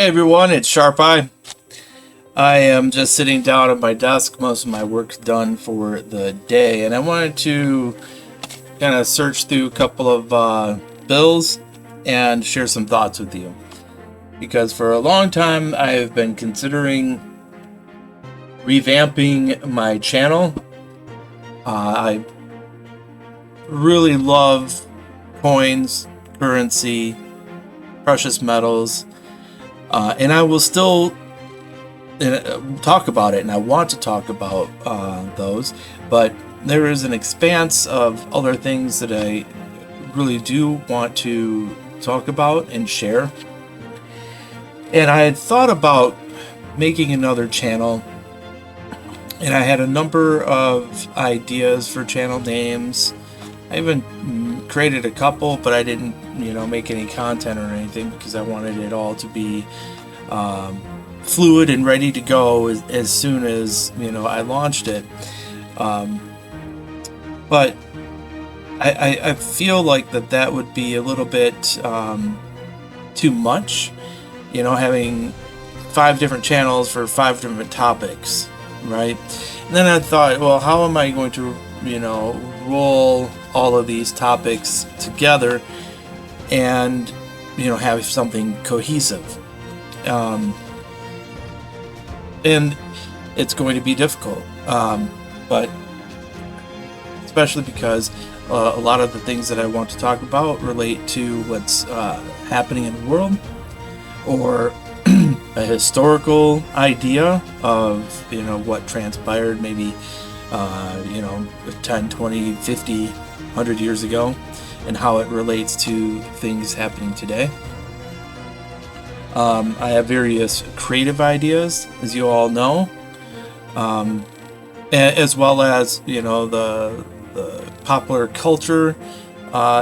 Hey everyone, it's Sharp Eye. I am just sitting down at my desk. Most of my work's done for the day, and I wanted to kind of search through a couple of bills and share some thoughts with you. Because for a long time, I have been considering revamping my channel. I really love coins, currency, precious metals. And I will still talk about it, and I want to talk about those, but there is an expanse of other things that I really do want to talk about and share. And I had thought about making another channel, and I had a number of ideas for channel names. I even created a couple, but I didn't, make any content or anything because I wanted it all to be fluid and ready to go as soon as I launched it. But I feel like that would be a little bit too much, having 5 different channels for 5 different topics, right? And then I thought, well, how am I going to roll all of these topics together and have something cohesive? And it's going to be difficult, but especially because a lot of the things that I want to talk about relate to what's happening in the world, or a historical idea of what transpired maybe 10, 20, 50, 100 years ago, and how it relates to things happening today. I have various creative ideas, as you all know, as well as the popular culture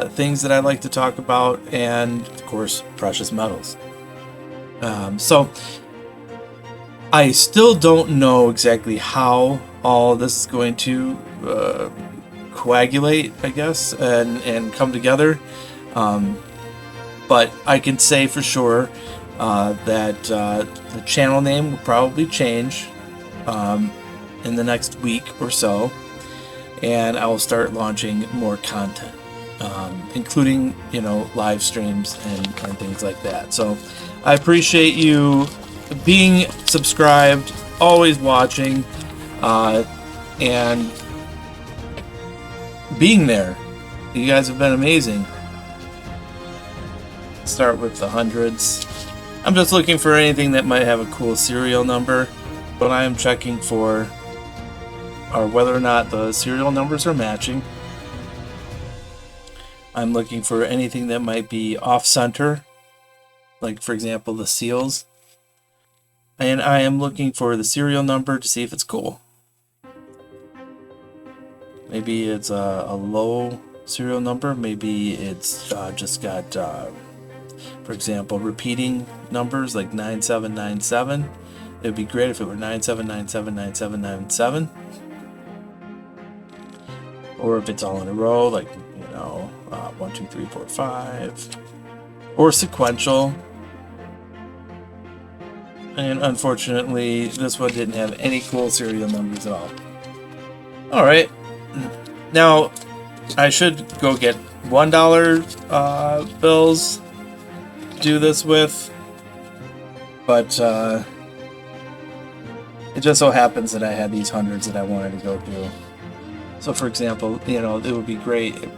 things that I like to talk about, and of course precious metals. So I still don't know exactly how all this is going to coagulate, I guess, and come together. But I can say for sure that the channel name will probably change in the next week or so, and I will start launching more content, including live streams and things like that. So I appreciate you being subscribed, always watching, and being there. You guys have been amazing. Start with the hundreds. I'm just looking for anything that might have a cool serial number. What I am checking for are whether or not the serial numbers are matching. I'm looking for anything that might be off-center, like for example the seals. And I am looking for the serial number to see if it's cool. Maybe it's a low serial number. Maybe it's just got, for example, repeating numbers like 9797. It would be great if it were 97979797. Or if it's all in a row, like 1 2 3 4 5, or sequential. And unfortunately, this one didn't have any cool serial numbers at all. Alright, now I should go get $1 bills to do this with, but it just so happens that I had these hundreds that I wanted to go through. So for example, it would be great if,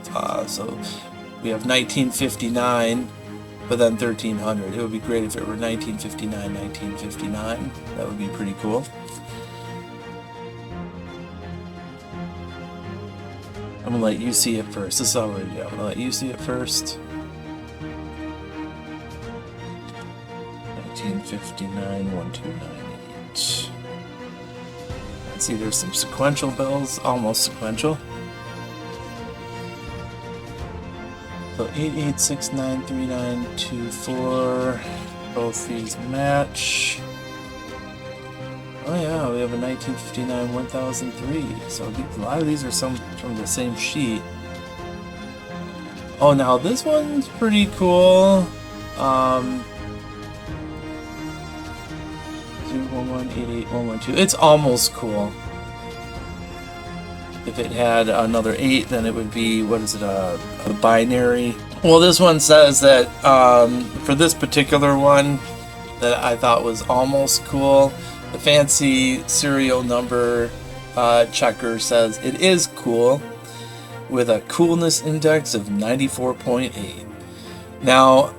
so we have 1959, but then 1300. It would be great if it were 1959, 1959. That would be pretty cool. I'm gonna let you see it first. This is already, I'm gonna let you see it first. 1959, 1298. Let's see, there's some sequential bills, almost sequential. So 88693924, both these match. Oh yeah, we have a 1959 1003. So a lot of these are some from the same sheet. Oh, now this one's pretty cool. 0118812. It's almost cool. If it had another 8, then it would be, what is it, a binary? Well, this one says that for this particular one that I thought was almost cool, the fancy serial number checker says it is cool with a coolness index of 94.8. Now,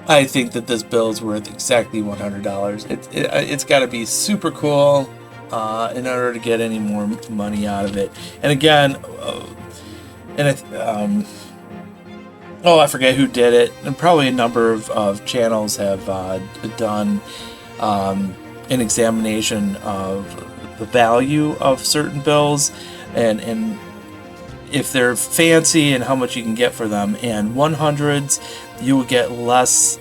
I think that this bill is worth exactly $100. It's got to be super cool in order to get any more money out of it. And again, I forget who did it, and probably a number of channels have done an examination of the value of certain bills and if they're fancy and how much you can get for them. And 100s, you will get less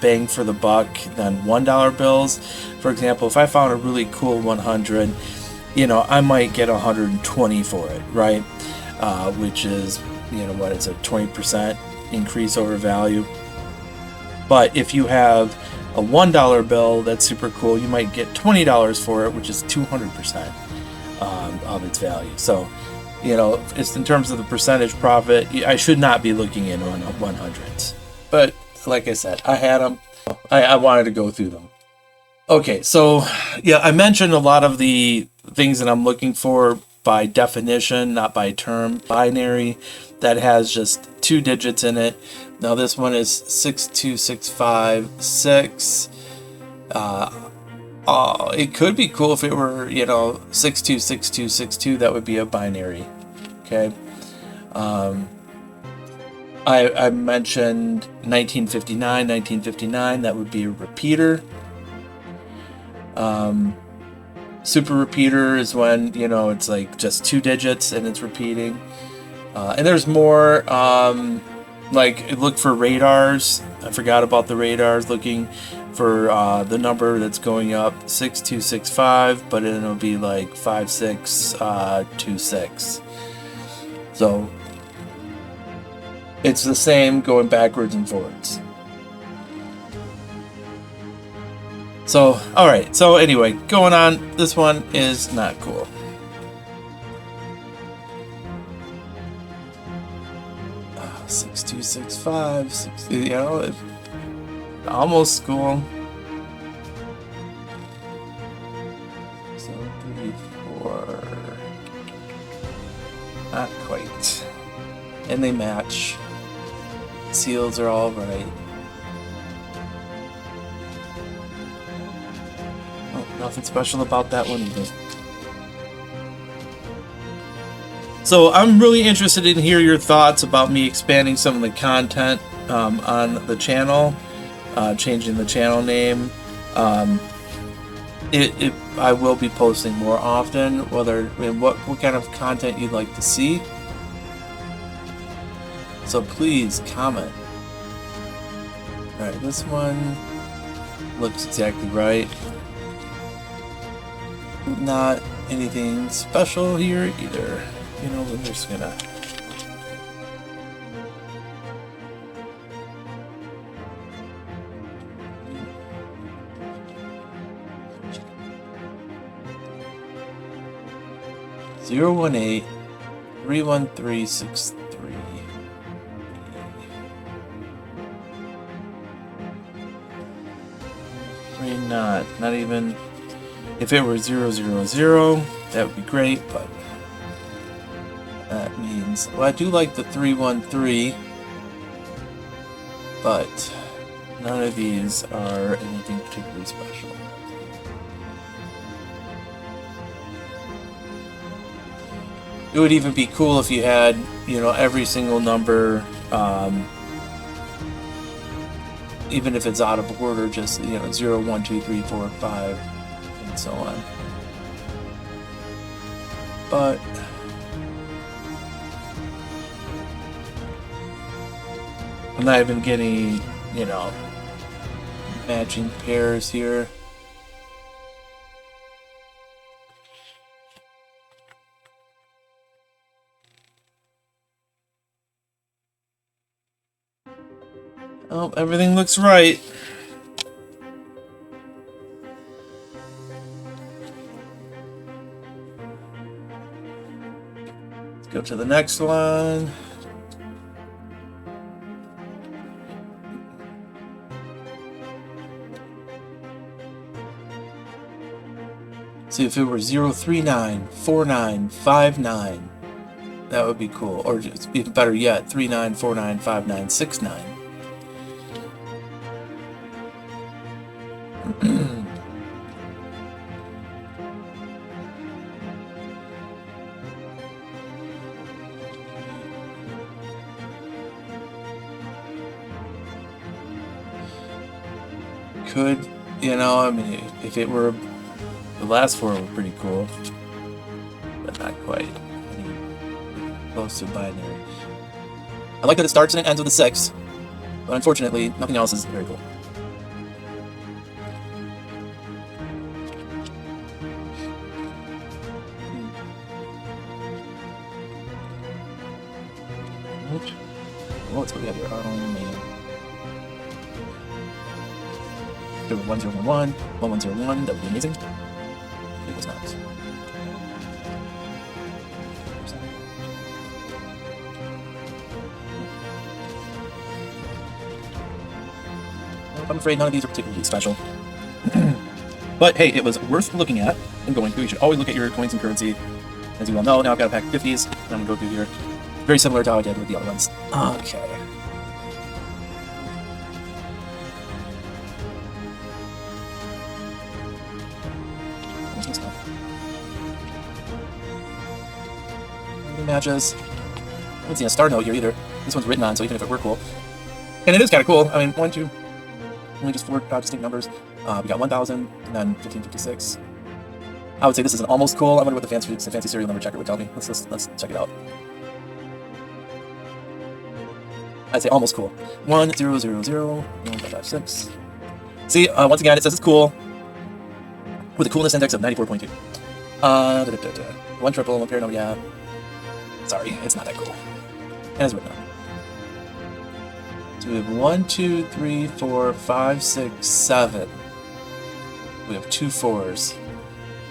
bang for the buck than $1 bills. For example, if I found a really cool 100, I might get 120 for it, right? Which is, what it's a 20% increase over value. But if you have a $1 bill that's super cool, you might get $20 for it, which is 200% of its value. So, it's in terms of the percentage profit, I should not be looking in on 100s. But like I said, I had them. I wanted to go through them. Okay, so yeah, I mentioned a lot of the things that I'm looking for by definition, not by term. Binary that has just 2 digits in it. Now this one is 62656. It could be cool if it were, 626262. That would be a binary. Okay. I mentioned 1959. That would be a repeater. Super repeater is when, it's like just 2 digits and it's repeating. And there's more, like look for radars. I forgot about the radars. Looking for the number that's going up, 6265, but it'll be like 5626. So it's the same going backwards and forwards. So, alright, so anyway, going on, this one is not cool. Uh, 6265, almost cool. So, 3, 4, not quite. And they match. Seals are all right. Nothing special about that one either. So I'm really interested in hear your thoughts about me expanding some of the content on the channel, changing the channel name. I will be posting more often. What kind of content you'd like to see. So please comment. All right, this one looks exactly right. Not anything special here either. We're just gonna Zero 18 31363. Not even. If it were 000, that would be great, but that means, well, I do like the 313, but none of these are anything particularly special. It would even be cool if you had, every single number, even if it's out of order, just, 0, 1, 2, 3, 4, 5. And so on. But I'm not even getting, matching pairs here. Oh, everything looks right. Go to the next one. See if it were 0394959. That would be cool. Or just even better yet, 39495969. Could, you know, I mean, if it were, the last four were pretty cool, but not quite. Close to binary. I like that it starts and it ends with a 6, but unfortunately, nothing else is very cool. Oh, let's go together. Oh man. 1011, 1101, that would be amazing. It was not. I'm afraid none of these are particularly special. But hey, it was worth looking at and going through. You should always look at your coins and currency. As you well know, now I've got a pack of 50s, and I'm going to go through here. Very similar to how I did with the other ones. Okay. Matches. I haven't seen a star note here either. This one's written on, so even if it were cool. And it is kind of cool. I mean, 1, 2, only just 4 distinct numbers. We got 1000, and then 1556. I would say this is an almost cool. I wonder what the fancy serial number checker would tell me. Let's check it out. I'd say almost cool. 1 0 0 0 1 5 5 6. See, once again, it says it's cool with a coolness index of 94.2. 1 triple, 1 pair, no, yeah. Sorry, it's not that cool. And it's written on. So we have 1, 2, 3, 4, 5, 6, 7. We have 2 4s.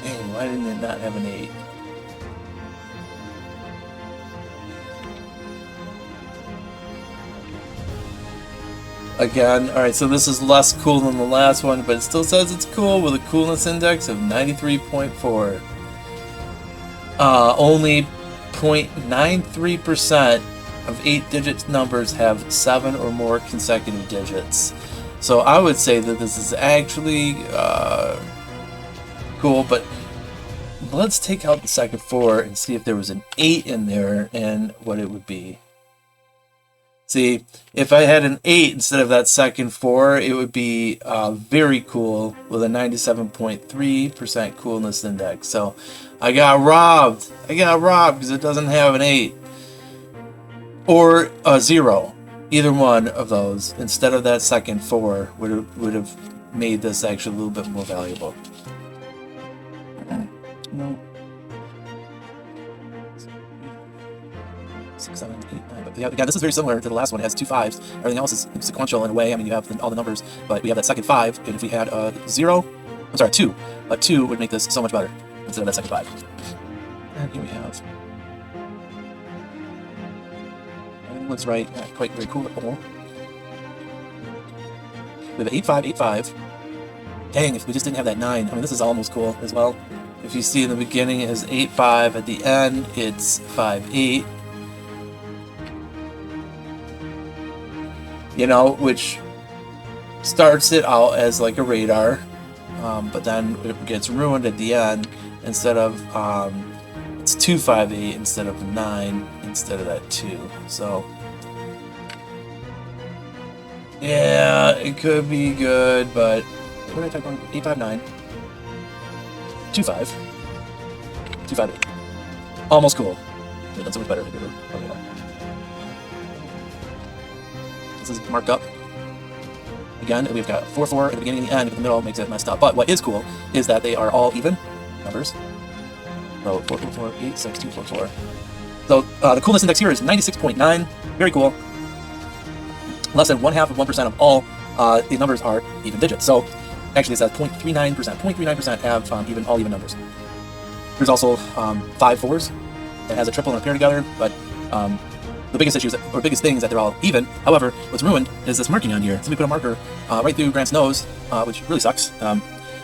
Dang, why didn't it not have an 8? Again, alright, so this is less cool than the last one, but it still says it's cool with a coolness index of 93.4. Only 0.93% of 8-digit numbers have 7 or more consecutive digits. So I would say that this is actually cool, but let's take out the second 4 and see if there was an 8 in there and what it would be. See, if I had an 8 instead of that second 4, it would be very cool with a 97.3% coolness index. So I got robbed. I got robbed because it doesn't have an 8. Or a 0. Either one of those instead of that second 4 would have made this actually a little bit more valuable. No. 6, 7, 8, 9. But yeah, again, this is very similar to the last one. It has 2 5s. Everything else is sequential in a way. I mean, you have all the numbers, but we have that second 5. And if we had a 0, I'm sorry, 2. A 2 would make this so much better instead of that second 5. And here we have. Looks right, not quite very cool at all. We have an 8 5 8 5. Dang, if we just didn't have that 9. I mean, this is almost cool as well. If you see in the beginning it has 8 5, at the end it's 5 8. You know, which starts it out as like a radar, but then it gets ruined at the end. Instead of it's 2 5 8 instead of 9 instead of that 2. So yeah, it could be good, but what did I type on? 8 5 9 2 5 2 5 8. Almost cool. Yeah, that's so much better. This is marked up. Again, we've got 4 4 at the beginning and the end, but the middle makes it messed up. But what is cool is that they are all even numbers. So 4 4 4 8 6 2 4 4. So the coolness index here is 96.9. Very cool. Less than 1/2% of all the numbers are even digits. So actually it says 0.39%. 0.39% have all even numbers. There's also 5 4s, that has a triple and a pair together, but the biggest issues, or biggest thing, is that they're all even. However, what's ruined is this marking on here. Somebody put a marker right through Grant's nose, which really sucks.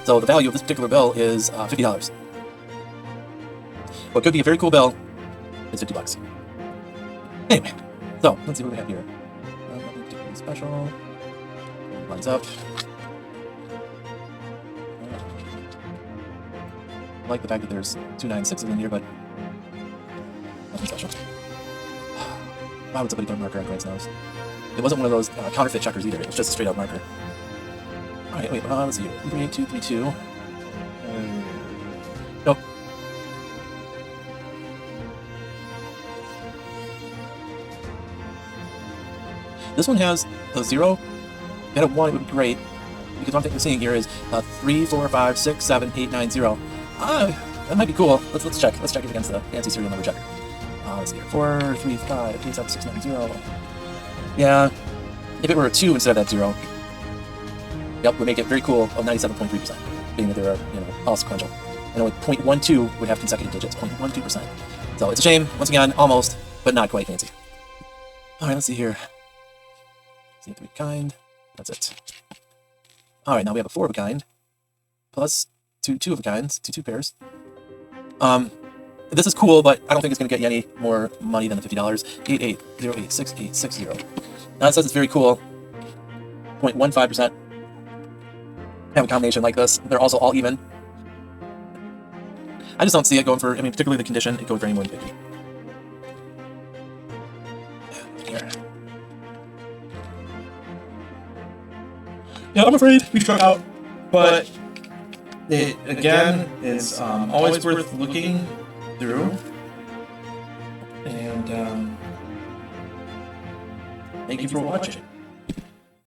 So the value of this particular bill is $50. What could be a very cool bill is $50. Anyway, so let's see what we have here. Nothing particularly special. Lines up. I like the fact that there's 296s in here, but nothing special. Why would somebody put a marker on Grant's nose? It wasn't one of those counterfeit checkers either. It was just a straight up marker. Alright, wait, let's see here. 38232. Nope. This one has a 0. If it had a 1, it would be great. Because one thing we're seeing here is 3, 4, 5, 6, 7, 8, 9, 0. That might be cool. Let's check. Let's check it against the fancy serial number checker. Let's see here. 4, 3, 5, 8, 7, 6, 9, 0. Yeah. If it were a 2 instead of that 0, yep, would make it very cool of 97.3%, being that there are, all sequential. And only 0.12 would have consecutive digits, 0.12%. So it's a shame, once again, almost, but not quite fancy. Alright, let's see here. See 3 of a kind. That's it. Alright, now we have a 4 of a kind, plus 2 of a kinds, 2 pairs. This is cool, but I don't think it's going to get you any more money than the $50. 88086860. Now it says it's very cool. 0.15%. Have a combination like this. They're also all even. I just don't see it going for, particularly the condition, it goes for any more than 50. Here. Yeah, I'm afraid we struck out, but it, again, is always worth looking through. And thank you for watching.